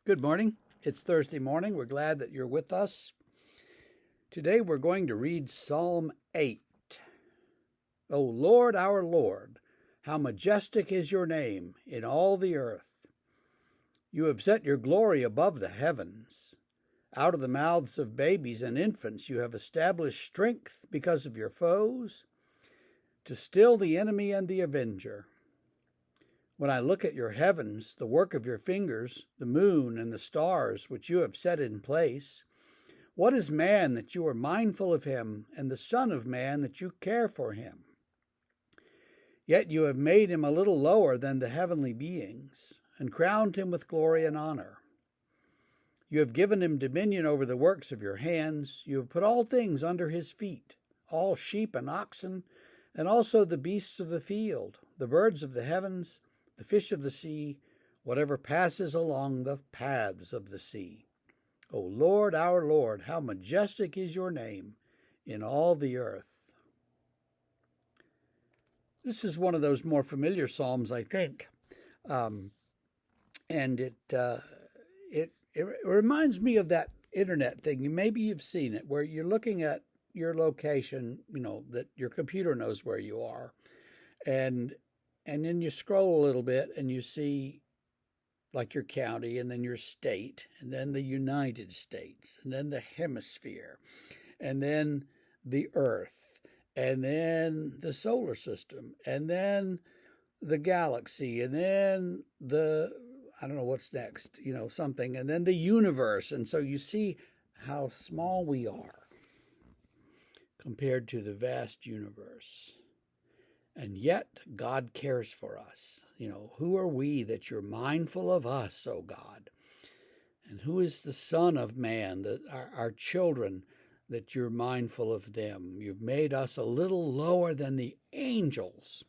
Good morning. It's Thursday morning. We're glad that you're with us. Today we're going to read Psalm 8. O Lord, our Lord, how majestic is your name in all the earth. You have set your glory above the heavens. Out of the mouths of babies and infants you have established strength because of your foes, to still the enemy and the avenger. When I look at your heavens, the work of your fingers, the moon and the stars which you have set in place, what is man that you are mindful of him, and the son of man that you care for him? Yet you have made him a little lower than the heavenly beings, and crowned him with glory and honor. You have given him dominion over the works of your hands. You have put all things under his feet, all sheep and oxen, and also the beasts of the field, the birds of the heavens, the fish of the sea, whatever passes along the paths of the sea. O Lord, our Lord, how majestic is your name in all the earth. This is one of those more familiar psalms, I think, and it reminds me of that internet thing. Maybe you've seen it, where you're looking at your location, that your computer knows where you are, and then you scroll a little bit and you see like your county, and then your state, and then the United States, and then the hemisphere, and then the earth, and then the solar system, and then the galaxy, and then I don't know what's next, something, and then the universe. And so you see how small we are compared to the vast universe. And yet God cares for us. Who are we that you're mindful of us, O God? And who is the Son of Man, that our children, that you're mindful of them? You've made us a little lower than the angels,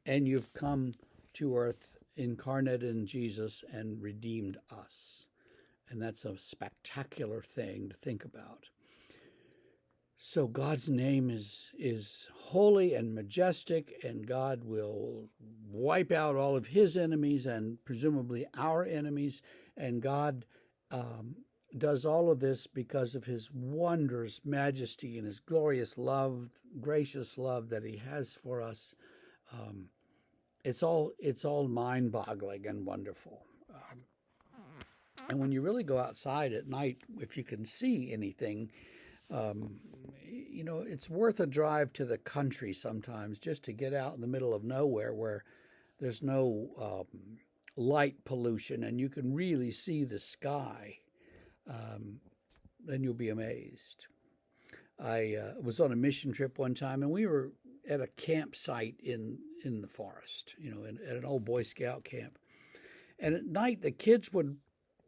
and you've come to earth incarnate in Jesus and redeemed us. And that's a spectacular thing to think about. So God's name is holy and majestic, and God will wipe out all of his enemies and presumably our enemies. And God does all of this because of his wondrous majesty and his glorious love, gracious love that he has for us. It's all mind-boggling and wonderful. And when you really go outside at night, if you can see anything, it's worth a drive to the country sometimes, just to get out in the middle of nowhere where there's no light pollution and you can really see the sky. Then you'll be amazed. I was on a mission trip one time, and we were at a campsite in the forest, at an old Boy Scout camp. And at night, the kids would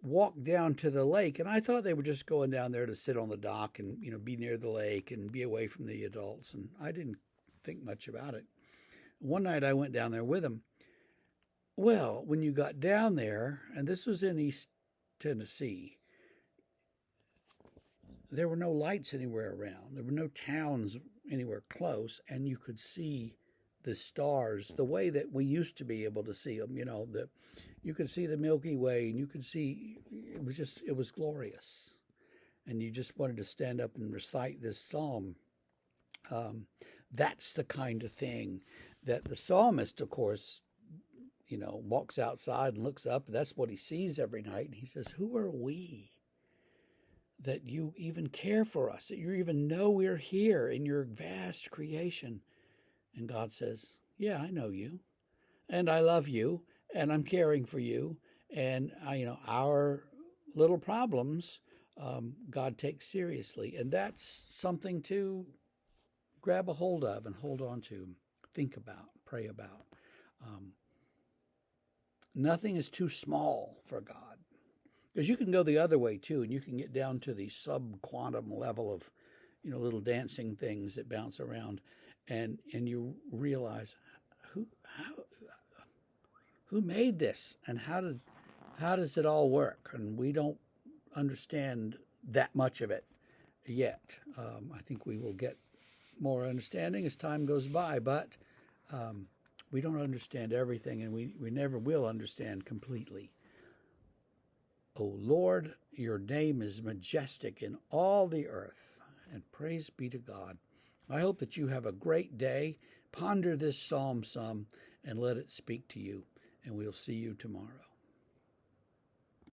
walk down to the lake, and I thought they were just going down there to sit on the dock and be near the lake and be away from the adults, and I didn't think much about it. One night I went down there with them. Well, when you got down there, and this was in East Tennessee, there were no lights anywhere around. There were no towns anywhere close, and you could see the stars the way that we used to be able to see them. You could see the Milky Way, and you could see, it was glorious. And you just wanted to stand up and recite this psalm. That's the kind of thing that the psalmist, of course, walks outside and looks up. That's what he sees every night. And he says, who are we that you even care for us, that you even know we're here in your vast creation? And God says, yeah, I know you, and I love you, and I'm caring for you. And our little problems, God takes seriously. And that's something to grab a hold of and hold on to, think about, pray about. Nothing is too small for God. Because you can go the other way too, and you can get down to the sub-quantum level of, little dancing things that bounce around, and you realize who made this, and how does it all work? And we don't understand that much of it yet. I think we will get more understanding as time goes by, but we don't understand everything, and we never will understand completely. O Lord, your name is majestic in all the earth, and praise be to God. I hope that you have a great day. Ponder this psalm some and let it speak to you, and we'll see you tomorrow.